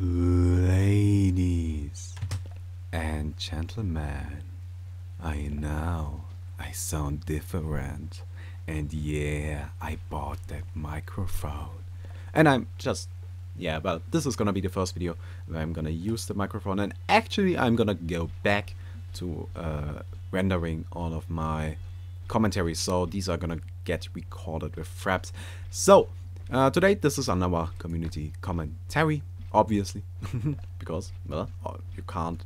Ladies and gentlemen, I sound different, and yeah, I bought that microphone. And well, this is gonna be the first video where I'm gonna use the microphone, and actually I'm gonna go back to rendering all of my commentaries, so these are gonna get recorded with fraps. So, today this is another community commentary, obviously, because, well, you can't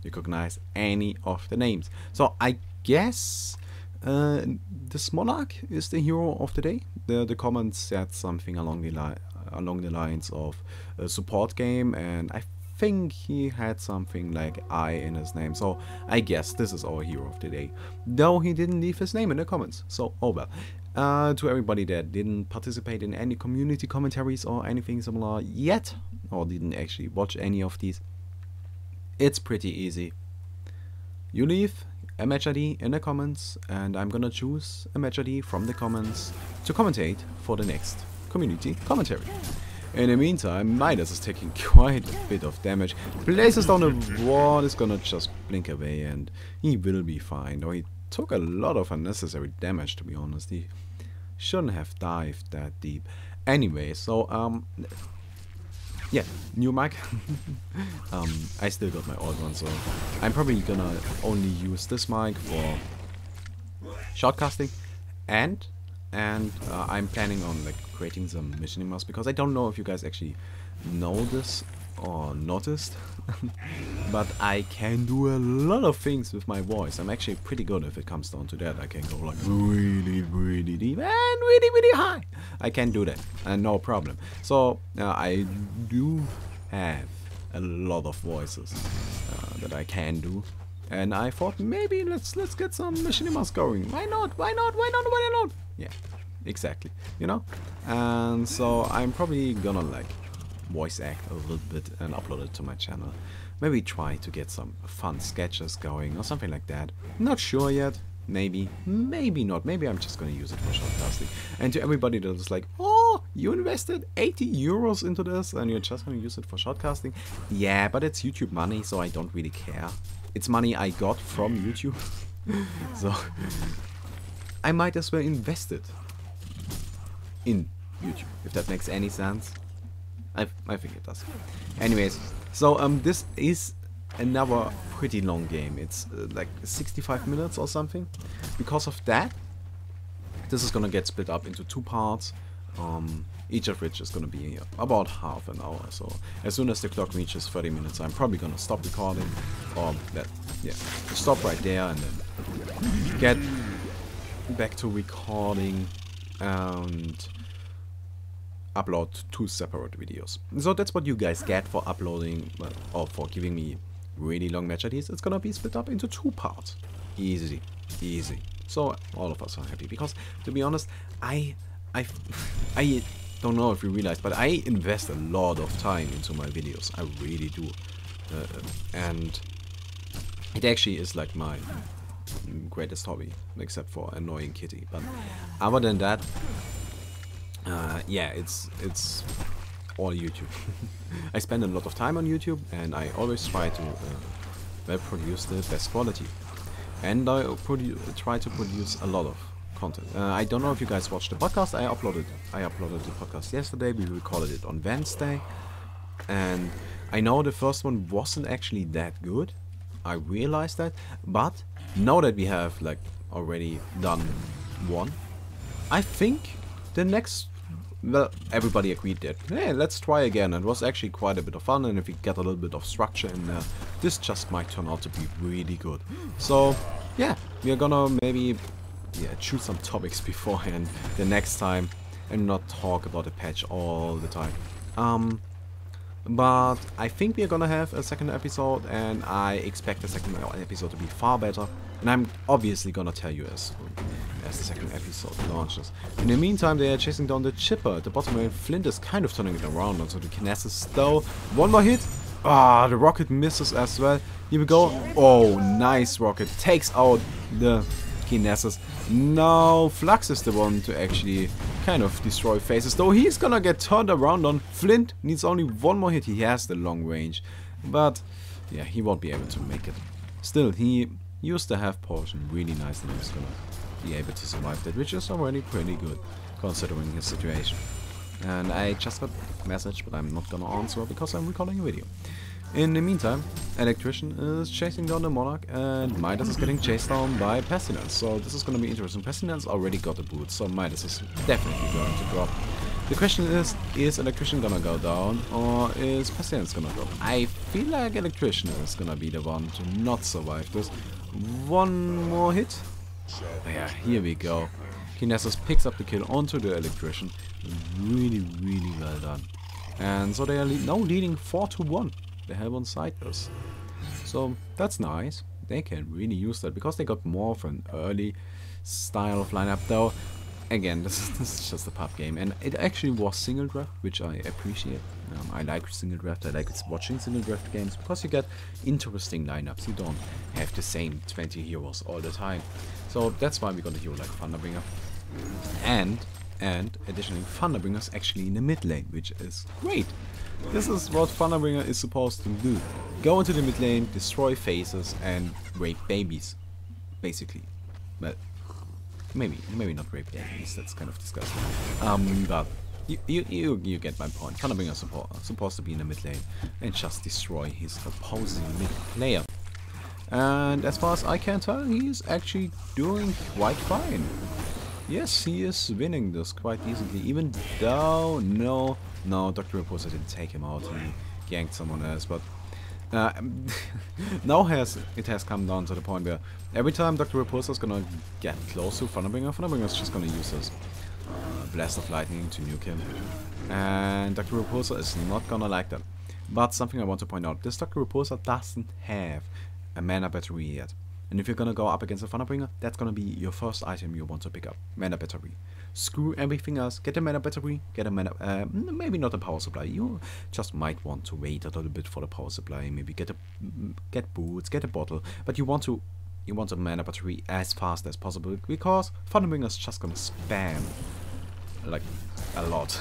recognize any of the names. So I guess this monarch is the hero of the day. The comments said something along the lines of a support game, and I think he had something like I in his name. So I guess this is our hero of the day, though he didn't leave his name in the comments. So oh well. To everybody that didn't participate in any community commentaries or anything similar yet, or didn't actually watch any of these, it's pretty easy. You leave a match ID in the comments, and I'm gonna choose a match ID from the comments to commentate for the next community commentary. In the meantime, Midas is taking quite a bit of damage. Places down the wall is gonna just blink away and he will be fine. Though he took a lot of unnecessary damage, to be honest. He shouldn't have dived that deep. Anyway, so yeah, new mic. I still got my old one, so I'm probably gonna only use this mic for shortcasting, and I'm planning on like creating some machinimas, because I don't know if you guys actually know this or noticed, but I can do a lot of things with my voice. I'm actually pretty good if it comes down to that. I can go like really, really deep and really, really high. I can do that, and no problem. So I do have a lot of voices that I can do, and I thought maybe let's get some machinimas going. Why not? Why not? Why not? Why not? Yeah, exactly. You know, and so I'm probably gonna like voice act a little bit and upload it to my channel. Maybe try to get some fun sketches going or something like that. Not sure yet. Maybe, maybe not. Maybe I'm just gonna use it for shortcasting. And to everybody that is like, oh, you invested 80 euros into this and you're just gonna use it for shortcasting. Yeah, but it's YouTube money, so I don't really care. It's money I got from YouTube. So I might as well invest it in YouTube, if that makes any sense. I think it does. Anyways, so this is another pretty long game. It's like 65 minutes or something. Because of that, this is gonna get split up into two parts, each of which is gonna be about half an hour. So as soon as the clock reaches 30 minutes, I'm probably gonna stop recording, or stop right there and then get back to recording and upload two separate videos. So that's what you guys get for uploading, or for giving me really long match IDs. It's gonna be split up into two parts. Easy, easy. So all of us are happy, because to be honest, I don't know if you realize, but I invest a lot of time into my videos. I really do, and it actually is like my greatest hobby, except for annoying Kitty. But other than that, yeah, it's all YouTube. I spend a lot of time on YouTube, and I always try to produce the best quality. And I try to produce a lot of content. I don't know if you guys watched the podcast. I uploaded the podcast yesterday. We recorded it on Wednesday, and I know the first one wasn't actually that good. I realized that, but now that we have like already done one, I think the next, well, everybody agreed that, hey, let's try again. It was actually quite a bit of fun, and if we get a little bit of structure in there, this just might turn out to be really good. So yeah, we are gonna maybe choose some topics beforehand the next time and not talk about the patch all the time. But I think we're gonna have a second episode, and I expect the second episode to be far better. And I'm obviously gonna tell you as the second episode launches. In the meantime, they are chasing down the chipper at the bottom, and Flint is kind of turning it around onto the Kinesis though. One more hit. Ah, the rocket misses as well. Here we go. Oh, nice rocket. Takes out the Kinesis. Now Flux is the one to actually kind of destroy phases, though he's gonna get turned around on. Flint needs only one more hit. He has the long range, but yeah, he won't be able to make it. Still, he used the half potion really nice, and he's gonna be able to survive that, which is already pretty good considering his situation. And I just got a message, but I'm not gonna answer because I'm recording a video. In the meantime, Electrician is chasing down the Monarch, and Midas is getting chased down by Pestilence. So this is gonna be interesting. Pestilence already got a boot, so Midas is definitely going to drop. The question is Electrician gonna go down, or is Pestilence gonna drop? I feel like Electrician is gonna be the one to not survive this. One more hit. Yeah, here we go. Kinesis picks up the kill onto the Electrician. Really, really well done. And so they are now leading 4-1. The Hellbourne side is. So that's nice. They can really use that because they got more of an early style of lineup, though. Again, this is just a pub game, and it actually was single draft, which I appreciate. I like single draft. I like watching single draft games because you get interesting lineups. You don't have the same 20 heroes all the time. So that's why we got a hero like Thunderbringer, and additionally Thunderbringer's actually in the mid lane, which is great. This is what Thunderbringer is supposed to do. Go into the mid lane, destroy phases, and rape babies. Basically. But maybe not rape babies, that's kind of disgusting. But you get my point. Thunderbringer is supposed to be in the mid lane and just destroy his opposing mid player. And as far as I can tell, he is actually doing quite fine. Yes, he is winning this quite decently, even though no, Dr. Repulsor didn't take him out, he ganked someone else, but now it has come down to the point where every time Dr. Repulsor is gonna get close to Thunderbringer is just gonna use his Blast of Lightning to nuke him, and Dr. Repulsor is not gonna like that. But something I want to point out, this Dr. Repulsor doesn't have a mana battery yet. And if you're gonna go up against a Thunderbringer, that's gonna be your first item you want to pick up. Mana battery. Screw everything else. Get a mana battery. Get a mana. Maybe not a power supply. You just might want to wait a little bit for the power supply. Maybe get boots. Get a bottle. But you want a mana battery as fast as possible because Thunderbringer's just gonna spam like a lot.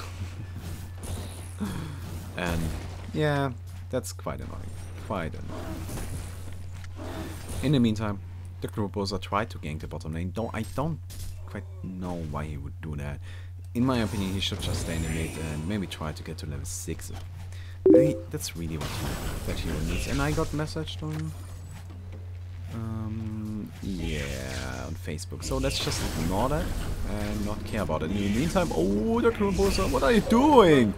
And yeah, that's quite annoying. Quite annoying. In the meantime, Dr. Repulsor tried to gank the bottom lane, though I don't quite know why he would do that. In my opinion, he should just stay in the mid and maybe try to get to level 6. That's really what that hero needs. And I got messaged on yeah, on Facebook. So let's just ignore that and not care about it. In the meantime, oh, Dr. Repulsor, what are you doing?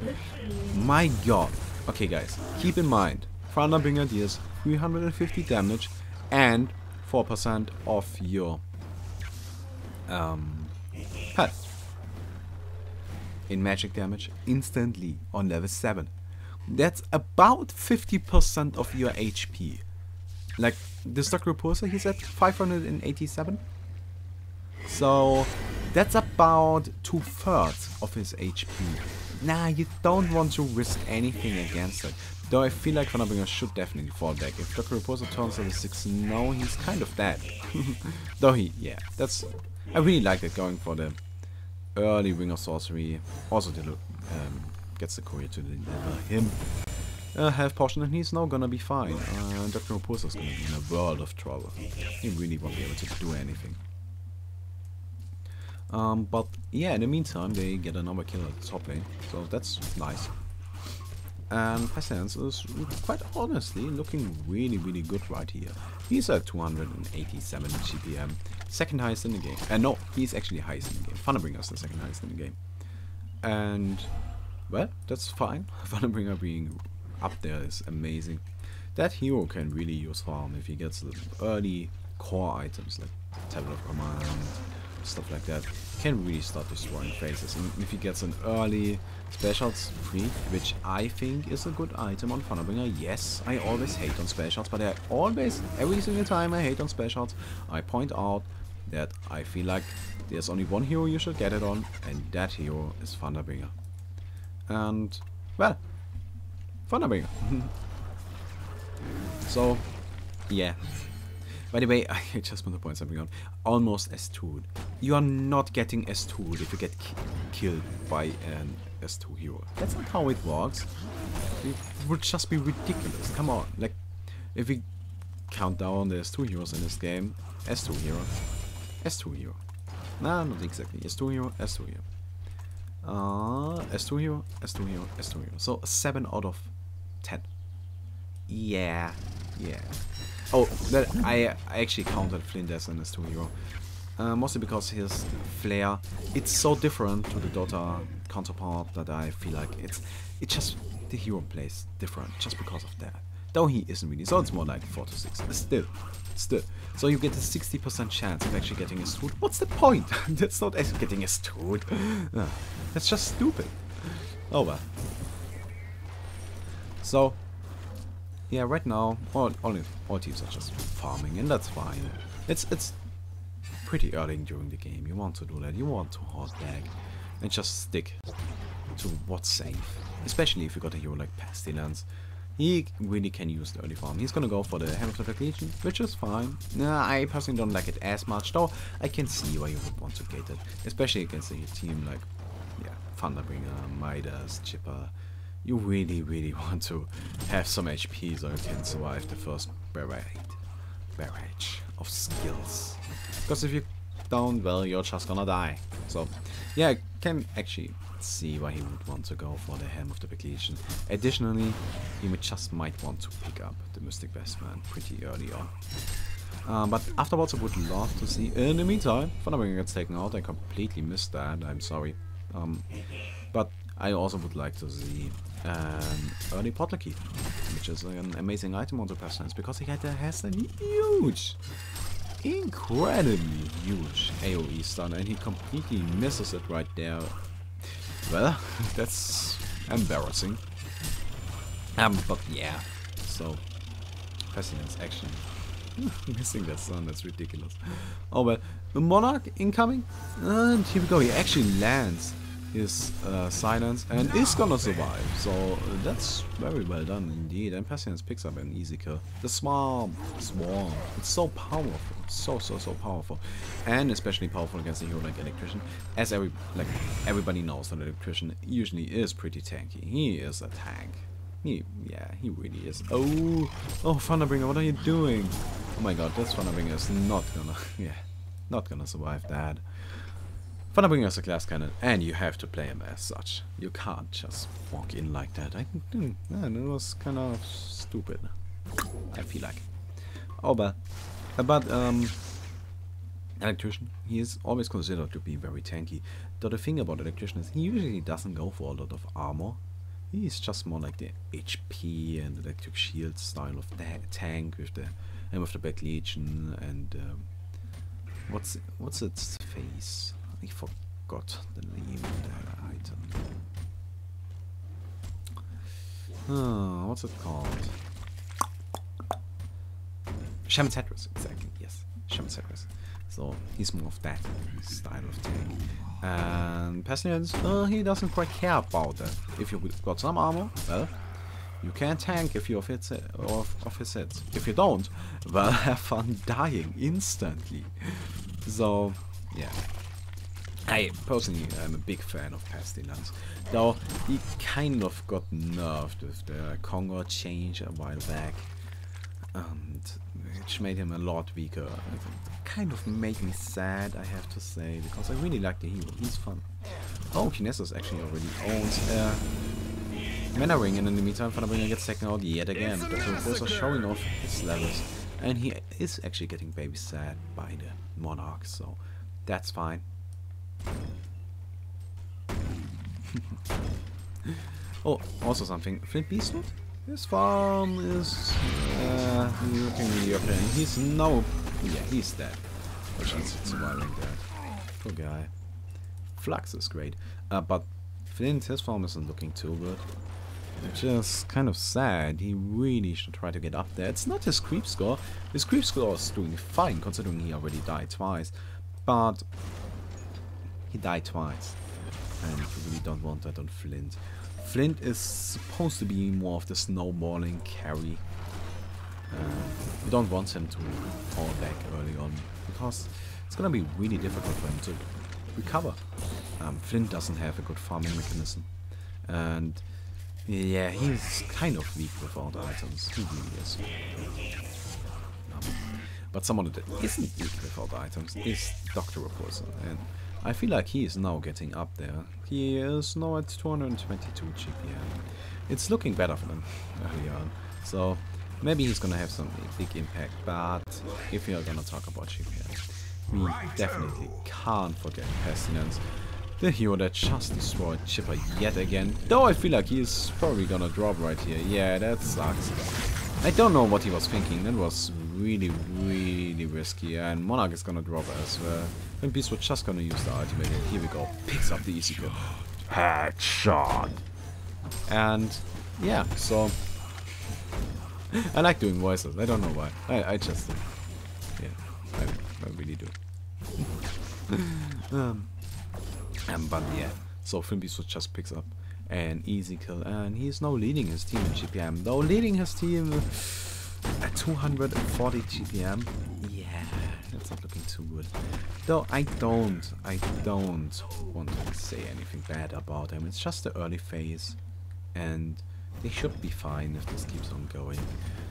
My god. Okay, guys, keep in mind, Thunderbringer deals 350 damage and 4% of your health in magic damage instantly on level 7. That's about 50% of your HP. Like this Dr. Repulsor, he's at 587. So that's about 2/3 of his HP. Nah, you don't want to risk anything against it. Though I feel like Thunderbringer should definitely fall back. If Dr. Repulsor turns level 6, no, he's kind of dead. Though yeah, I really like that, going for the early Ring of Sorcery. Also gets the courier to deliver him a health potion, and he's now gonna be fine. Dr. Repulsor is gonna be in a world of trouble. He really won't be able to do anything. But yeah, in the meantime, they get another kill at the top lane, so that's nice. And Pestilence is quite honestly looking really, really good right here. He's at 287 GPM, second highest in the game. No, he's actually highest in the game. Thunderbringer is the second highest in the game. And, well, that's fine. Thunderbringer being up there is amazing. That hero can really use farm if he gets the early core items like Tablet of Command, stuff like that. Can really start destroying phases, and if he gets an early Specials free, which I think is a good item on Thunderbringer. Yes, I always hate on Specials, but every single time I hate on Specials, I point out that I feel like there's only one hero you should get it on, and that hero is Thunderbringer. And, well, Thunderbringer. So, yeah. By the way, I just want to point something out. Almost S2'd. You are not getting S2'd if you get killed by an S2 hero. That's not how it works. It would just be ridiculous. Come on, like, if we count down the S2 heroes in this game, S2 hero, S2 hero. Nah, not exactly. S2 hero, S2 hero. S2 hero, S2 hero, S2 hero. So 7 out of 10. Yeah, yeah. Oh, that I actually counted Flint as an S2 hero. Mostly because his flare, it's so different to the Dota counterpart that I feel like it's just the hero plays different just because of that. Though he isn't really, so it's more like 4 to 6. Still. So you get a 60% chance of actually getting a Stoot. What's the point? That's not actually getting a Stoot. That's just stupid. Oh well. So, yeah, right now, all teams are just farming, and that's fine. It's pretty early during the game. You want to do that. You want to hold back and just stick to what's safe. Especially if you got a hero like Pestilence. He really can use the early farm. He's gonna go for the Hand of the Legion, which is fine. Nah, I personally don't like it as much, though I can see why you would want to get it. Especially against a team like, yeah, Thunderbringer, Midas, Chipper. You really want to have some HP so you can survive the first barrage of skills. Because if you don't, well, you're just gonna die. So, yeah, I can actually see why he would want to go for the Helm of the Legion. Additionally, he just might want to pick up the Mystic Vestment pretty early on. But afterwards I would love to see, in the meantime, Thunderbringer gets taken out. I completely missed that, I'm sorry. But I also would like to see an early Portal Key, which is an amazing item on the Pestilence, because he has a huge, incredibly huge AoE stun, and he completely misses it right there. Well, that's embarrassing. But yeah, so Pestilence actually missing that stun, that's ridiculous. Oh well, the Monarch incoming, and here we go. He actually lands his silence and is gonna survive, so that's very well done indeed. And Pestilence picks up an easy kill. The swarm, it's so powerful, so powerful, and especially powerful against a hero like Electrician, as everybody knows that Electrician usually is pretty tanky. He is a tank. He really is. Oh, Thunderbringer, what are you doing? Oh my god, this Thunderbringer is not gonna survive that. Thunderbringer is a glass cannon, and you have to play him as such. You can't just walk in like that. That was kind of stupid, I feel like. Oh, but Electrician, he is always considered to be very tanky. Though the thing about Electrician is he usually doesn't go for a lot of armor. He's just more like the HP and electric shield style of the tank with the Black Legion and what's its face? I forgot the name of that item. Oh, what's it called? Shaman Tetris, exactly, yes. Shaman Tetris. So he's more of that style of tank. And Pestilence, he doesn't quite care about that. If you've got some armor, well, you can tank if you're off his hits. If you don't, well, have fun dying instantly. So, yeah. I personally am a big fan of Pestilence, though he kind of got nerfed with the Congo change a while back, and which made him a lot weaker. It kind of made me sad, I have to say, because I really like the hero. He's fun. Oh, Kinesis actually already owns Mana Ring, and in the meantime, Thunderbringer gets taken out yet again. But of course, are showing off his levels, and he is actually getting babysat by the Monarch, so that's fine. Oh, also something. Flint Beastwood? His farm is looking mediocre, and he's no. Yeah, he's dead. Which is surviving that. Poor guy. Flux is great, but Flint, his farm isn't looking too good. Which is kind of sad. He really should try to get up there. It's not his creep score. His creep score is doing fine, considering he already died twice. But he died twice, and you really don't want that on Flint. Flint is supposed to be more of the snowballing carry. You don't want him to fall back early on, because it's gonna be really difficult for him to recover. Flint doesn't have a good farming mechanism. And yeah, he's kind of weak without items. He really is. But someone that isn't weak without items is Dr. Repulsor. And I feel like he is now getting up there. He is now at 222 GPM. It's looking better for him early on. So maybe he's gonna have some big impact. But if we are gonna talk about GPM, we definitely can't forget Pestilence. The hero that just destroyed Chipper yet again. Though I feel like he is probably gonna drop right here. Yeah, that sucks. I don't know what he was thinking. That was really, really risky. And Monarch is gonna drop as well. And Beast was just gonna use the ultimate. And here we go. Picks up the easy kill. Headshot. And yeah, so I like doing voices. I don't know why. I just yeah, I really do. But yeah, so Finbeast just picks up an easy kill, and he's now leading his team in GPM. Though leading his team at 240 GPM, yeah, that's not looking too good. Though I don't want to say anything bad about him. It's just the early phase, and they should be fine if this keeps on going.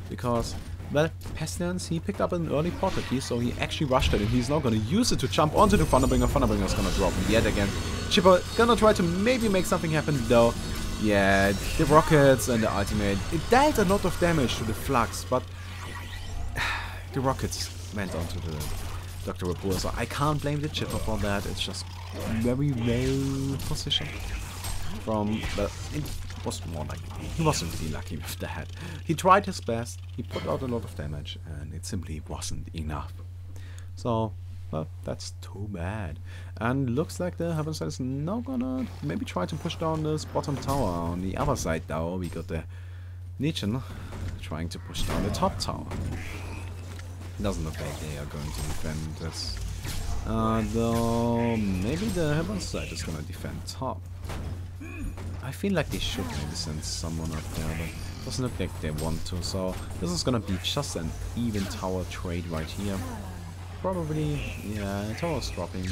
Because, well, Pestilence, he picked up an early pocket key, so he actually rushed it, and he's now gonna use it to jump onto the Thunderbringer. Thunderbringer's gonna drop yet again. Chipper gonna try to maybe make something happen, though. Yeah, the rockets and the ultimate, it dealt a lot of damage to the Flux, but the rockets went onto the Dr. Repulsor. I can't blame the Chipper for that. It's just very well positioned from the... was more like he wasn't really lucky with that. He tried his best, he put out a lot of damage, and it simply wasn't enough. So, well, that's too bad. And looks like the Heavenside is now gonna maybe try to push down this bottom tower. On the other side, though, we got the Legion trying to push down the top tower. Doesn't look like they are going to defend this. Though maybe the Heavenside is gonna defend top. I feel like they should maybe send someone up there, but it doesn't look like they want to, so this is gonna be just an even tower trade right here. Probably, yeah, the tower's dropping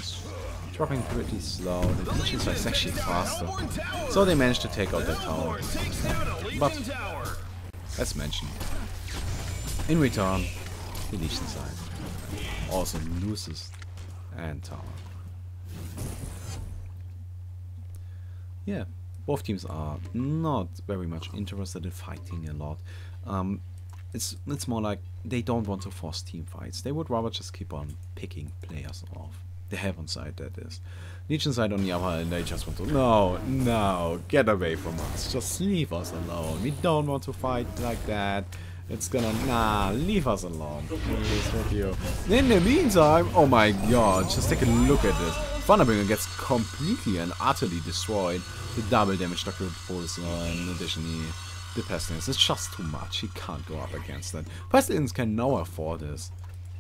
pretty slow. The Legion side is actually faster, so they managed to take out the tower. But, as mentioned, in return, the Legion side also loses and tower. Yeah. Both teams are not very much interested in fighting a lot. It's more like they don't want to force team fights. They would rather just keep on picking players off. The Heaven side, that is. Legion side, on the other hand, they just want to, no, get away from us. Just leave us alone. We don't want to fight like that. It's gonna, leave us alone. Please, with you. In the meantime, oh my god, just take a look at this. Thunderbringer gets completely and utterly destroyed. The double damage Dr. Repulsor, in addition the Pestilence is just too much. He can't go up against that. Pestilence can now afford this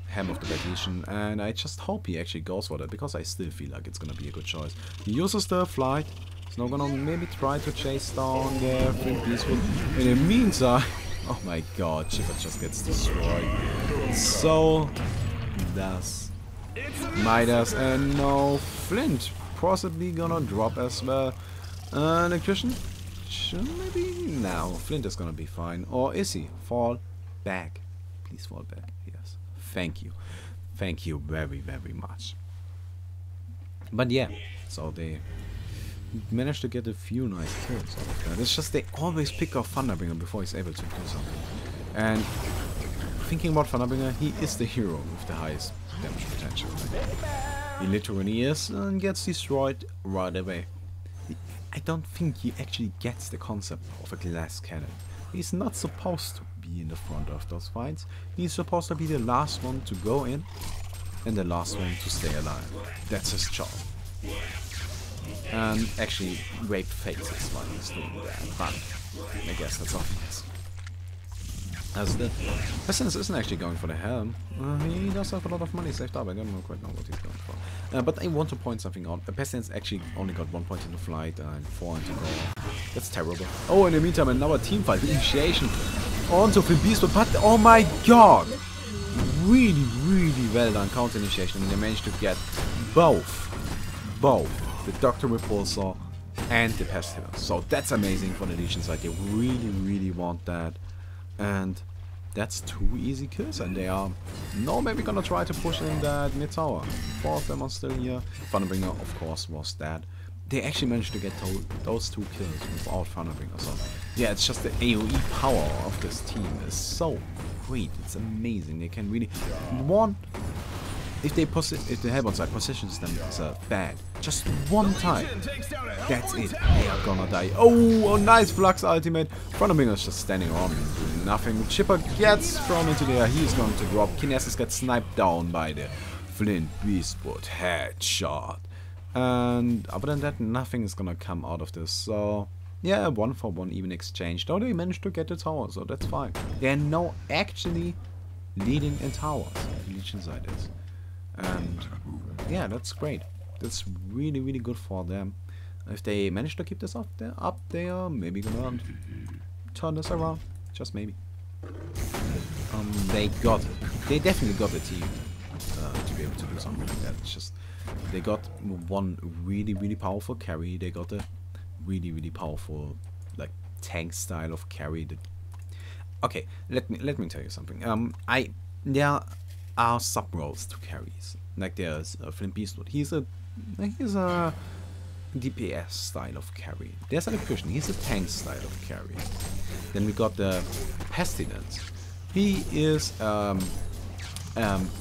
Hem of the Legion, and I just hope he actually goes for that, because I still feel like it's gonna be a good choice. He uses the flight. He's now gonna maybe try to chase down the Flint Peaceful. In the meantime, oh my god, Chipper just gets destroyed. So does Midas, and no Flint possibly gonna drop as well. Electrician? Maybe? No, Flint is gonna be fine. Or is he? Fall back. Please fall back. Yes. Thank you. Thank you very, very much. But yeah, so they managed to get a few nice kills out of that. It's just they always pick off Thunderbringer before he's able to do something. And thinking about Thunderbringer, he is the hero with the highest damage potential. He literally is, and gets destroyed right away. I don't think he actually gets the concept of a glass cannon. He's not supposed to be in the front of those fights. He's supposed to be the last one to go in and the last one to stay alive. That's his job. And actually, rape faces while he's doing that, but I guess that's obvious. As the Pestilence isn't actually going for the helm. He does have a lot of money saved up. I don't quite know what he's going for. But I want to point something out. The Pestilence actually only got 1 point in the flight and 4 into go. That's terrible. Oh, in the meantime, another team fight. Initiation onto Finbeast, but oh my god! Really, really well done counter initiation. And they managed to get both the Doctor Repulsor, and the Pestilence. So that's amazing for the Legion side. They really, really want that. And that's 2 easy kills, and they are no maybe gonna try to push in that mid tower. 4 of them are still here. Thunderbringer, of course, was dead. They actually managed to get those 2 kills without Thunderbringer. So yeah, it's just the AoE power of this team is so great. It's amazing. They can really if the Hellbound side positions them as a bad just one time, that's it. They are gonna die. Oh, nice Flux ultimate. Thunderbringer is just standing around and doing nothing. Chipper gets thrown into the air. He's going to drop. Kinesis gets sniped down by the Flint Beastwood headshot. And other than that, nothing is gonna come out of this. So yeah, 1-for-1 even exchange. Though they managed to get the tower, so that's fine. They're now actually leading in towers. The Legion side is. And yeah, that's great. That's really, really good for them. If they manage to keep this up, they are maybe gonna turn this around. Just maybe. They definitely got the team to be able to do something like that. It's just they got one really, really powerful carry. They got a really, really powerful like tank style of carry. Okay, let me tell you something. There are sub roles to carries. Like there's Flint Beastwood. He's a DPS style of carry. There's Electrician. He's a tank style of carry. Then we got the Pestilence. He is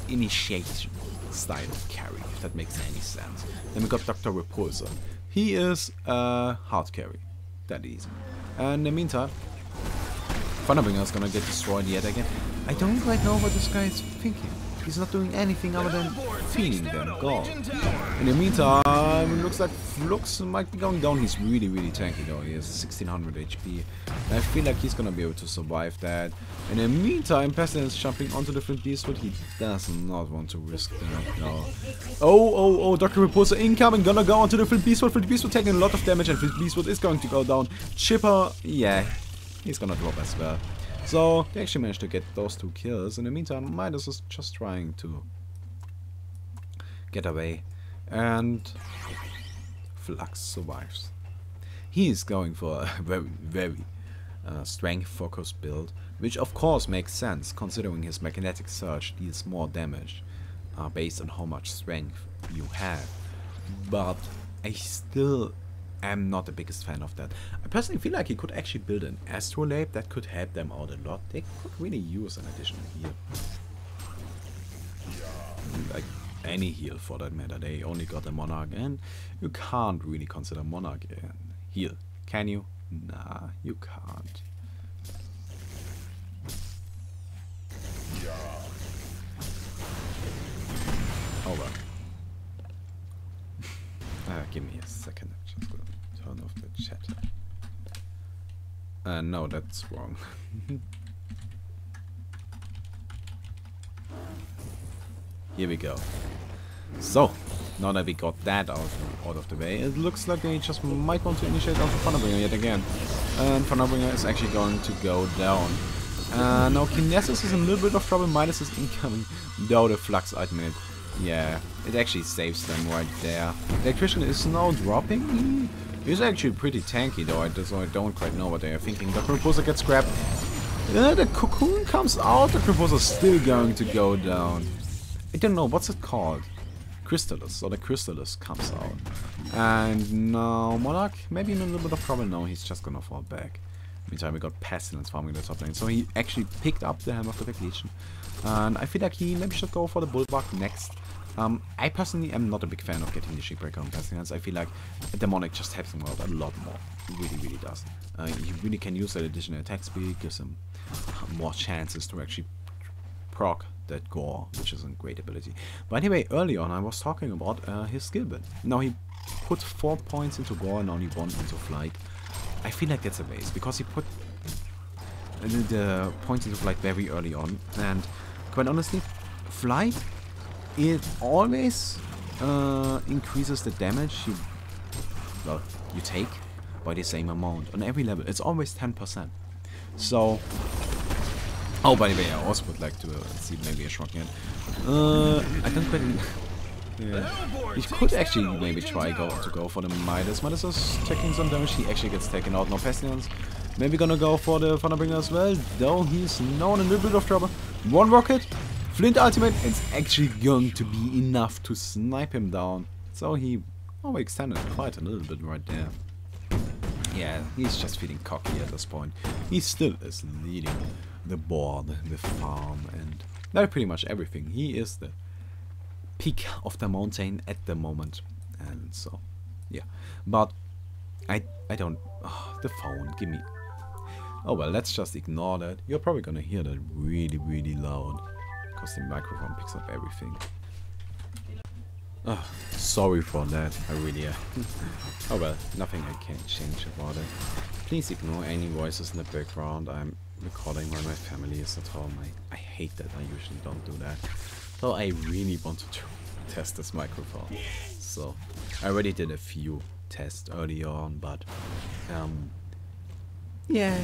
initiation style of carry, if that makes any sense. Then we got Dr. Repulsor. He is hard carry. That easy. And in the meantime, Thunderbringer is gonna get destroyed yet again. I don't quite know what this guy is thinking. He's not doing anything other than feeding them gold. In the meantime, it looks like Flux might be going down. He's really, really tanky though. He has 1600 HP. And I feel like he's gonna be able to survive that. In the meantime, Pestilence is jumping onto the Flint Beastwood. He does not want to risk that. No. Oh, Dr. Repulsor incoming. Gonna go onto the Flint Beastwood. Flint Beastwood taking a lot of damage, and Flint Beastwood is going to go down. Chipper, yeah, he's gonna drop as well. So they actually managed to get those 2 kills. In the meantime, Midas is just trying to get away, and Flux survives. He is going for a very, very strength-focused build, which of course makes sense considering his magnetic surge deals more damage based on how much strength you have. But I still am not the biggest fan of that. I personally feel like he could actually build an astrolabe that could help them out a lot. They could really use an additional heal. Like any heal for that matter. They only got a Monarch, and you can't really consider Monarch a heal. Can you? Nah, you can't. Oh well. Give me a second. I'm just gonna turn off the chat. No, that's wrong. Here we go. So, now that we got that out of the way, it looks like they just might want to initiate onto Thunderbringer yet again. And Thunderbringer is actually going to go down. Now Kinesis is in a little bit of trouble. Midas is incoming. Though the Flux ultimate, yeah, it actually saves them right there. The Electrician is now dropping. He's actually pretty tanky though, so I don't quite know what they are thinking. The Repulsor gets grabbed. The Cocoon comes out. The Repulsor is still going to go down. I don't know, what's it called? Crystallis. So the Crystallis comes out. And now Monarch, maybe in a little bit of trouble. No, he's just gonna fall back. Meantime, we got Pestilence farming the top lane. So he actually picked up the Helm of the Black Legion. And I feel like he maybe should go for the Bulwark next. I personally am not a big fan of getting the Shipbreaker on Pestilence. I feel like the Demonic just helps him out a lot more. He really, really does. He really can use that additional attack speed, gives him more chances to actually proc that gore, which is a great ability. But anyway, early on I was talking about his skill build. Now he put 4 points into gore and only 1 into flight. I feel like that's a waste, because he put the points into flight very early on, and quite honestly, flight, it always increases the damage you take by the same amount on every level. It's always 10%. So, oh, by the way, I also would like to see maybe a shotgun. I don't quite Yeah. He could actually maybe try to go for the Midas. Midas is taking some damage. He actually gets taken out. No Pestilence. Maybe gonna go for the Thunderbringer as well. Though he's now in a little bit of trouble. One rocket. Flint ultimate. It's actually going to be enough to snipe him down. So he extended quite a little bit right there. Yeah, he's just feeling cocky at this point. He still is leading the board, the farm, and pretty much everything. He is the peak of the mountain at the moment, and so yeah. But I don't. Oh, the phone, give me. Oh well, let's just ignore that. You're probably gonna hear that really loud because the microphone picks up everything. Oh, sorry for that. I really am. Oh well, nothing I can change about it. Please ignore any voices in the background. I'm recording when my family is at home. I hate that. I usually don't do that. So I really wanted to test this microphone. So I already did a few tests early on, but yeah,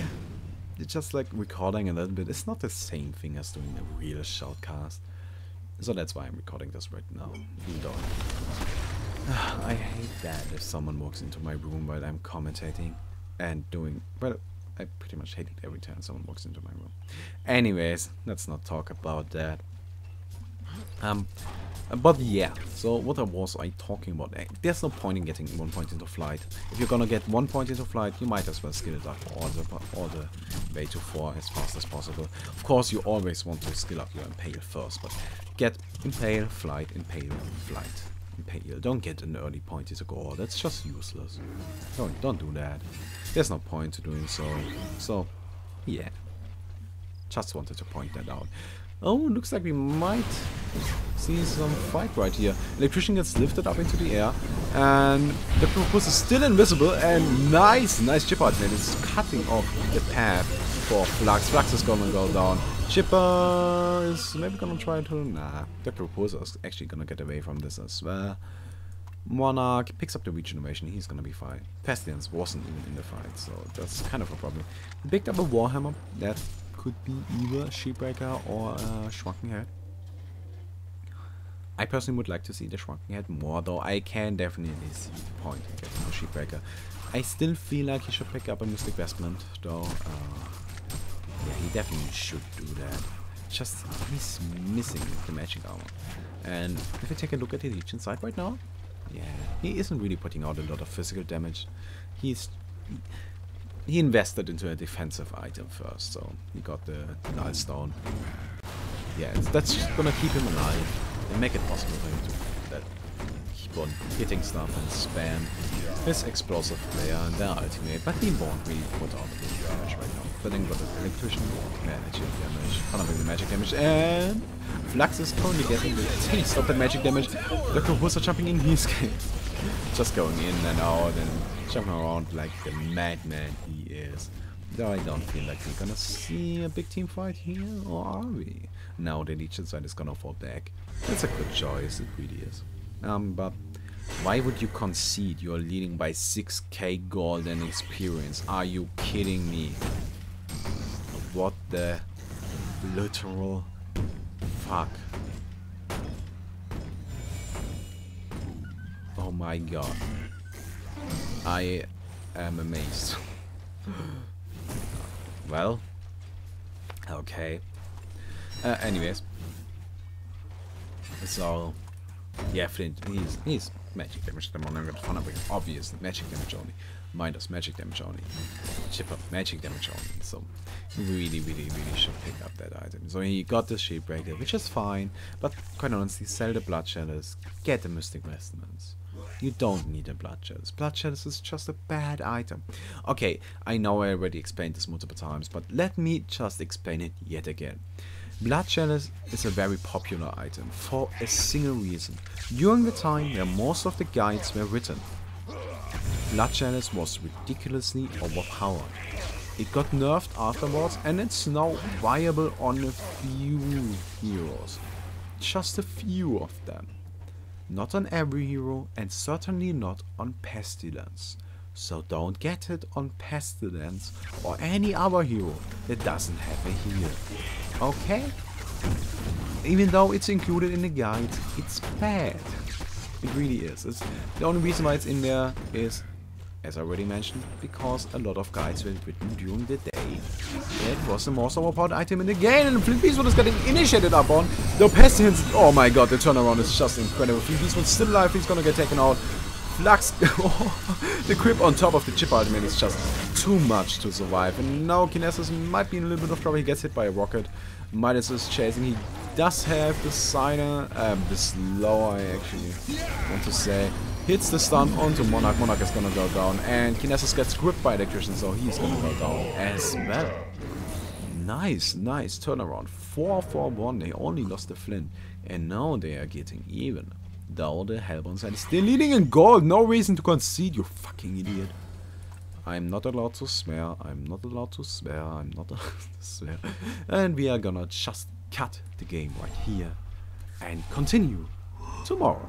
it's just like recording a little bit. It's not the same thing as doing a real shoutcast. So that's why I'm recording this right now. Even though I hate that if someone walks into my room while I'm commentating and doing. Well, I pretty much hate it every time someone walks into my room. Anyways, let's not talk about that. But yeah, so what was I talking about? There's no point in getting 1 point into flight. If you're gonna get 1 point into flight, you might as well skill it up all the way to 4 as fast as possible. Of course, you always want to skill up your Impale first, but get Impale, Flight, Impale, Flight, Impale. Don't get an early point into gore. That's just useless. Don't do that. There's no point to doing so. So, yeah. Just wanted to point that out. Oh, looks like we might see some fight right here. Electrician gets lifted up into the air, and the Propulse is still invisible, and nice chip out there. It's cutting off the path for Flux. Flux is gonna go down. Chipper is maybe gonna try to... Nah, the Propulse is actually gonna get away from this as well. Monarch picks up the regeneration, he's gonna be fine. Pestilence wasn't even in the fight, so that's kind of a problem. He picked up a Warhammer, that could be either a Shipbreaker or a Shrunken Head. I personally would like to see the Shrunken Head more, though I can definitely see the point in getting a Shipbreaker. I still feel like he should pick up a Mystic Vestment, though. Yeah, he definitely should do that. Just, he's missing the magic armor. And if I take a look at the Legion side right now, yeah, he isn't really putting out a lot of physical damage. He invested into a defensive item first, so he got the Null Stone. Yeah, that's just gonna keep him alive and make it possible for him to keep on hitting stuff and spam his explosive player and their ultimate, but he won't really put out the damage right now. But then got the electrician, magic damage, Thunderbring magic damage, and Flux is currently getting the taste of the magic damage. Look at who's jumping in, he's just going in and out and jumping around like the madman he is. Though I don't feel like we're gonna see a big team fight here, or are we? Now the Legion side is gonna fall back. That's a good choice, it really is. But why would you concede? You're leading by 6k gold and experience. Are you kidding me? What the literal fuck? Oh my god. I am amazed. Well, okay. Anyways. So, yeah, Flint, he's magic damage at the moment. I'm gonna obvious magic damage only. Midas magic damage only. Chipper magic damage only. So, really should pick up that item. So he got the Shipbreaker, which is fine, but quite honestly, sell the Blood Chalice, get the Mystic Vestments. You don't need a Blood Chalice. Blood Chalice is just a bad item. Okay, I know I already explained this multiple times, but let me just explain it yet again. Blood Chalice is a very popular item for a single reason. During the time where most of the guides were written, Blood Chalice was ridiculously overpowered. It got nerfed afterwards and it's now viable on a few heroes. Just a few of them. Not on every hero and certainly not on Pestilence. So don't get it on Pestilence or any other hero that doesn't have a heal. Okay? Even though it's included in the guide, it's bad. It really is. The only reason why it's in there is, as I already mentioned, because a lot of guides were written during the day. It was the most overpowered item in the game, and Flint Beastwood is getting initiated up on. The Pestilence, oh my god, the turnaround is just incredible. Flint Beastwood's still alive, he's gonna get taken out. Flux, the grip on top of the chip ultimate is just too much to survive. And now Kinesis might be in a little bit of trouble. He gets hit by a rocket. Midas is chasing. He does have the Signer, the slow, I actually want to say. Hits the stun onto Monarch. Monarch is gonna go down. And Kinesis gets gripped by Electrician, so he's gonna go down as well. Nice, nice turnaround. 4-4-1. They only lost the Flint. And now they are getting even. Though the Hellbound side is still leading in gold. No reason to concede, you fucking idiot. I'm not allowed to swear. I'm not allowed to swear. I'm not allowed to swear. And we are gonna just cut the game right here. And continue tomorrow.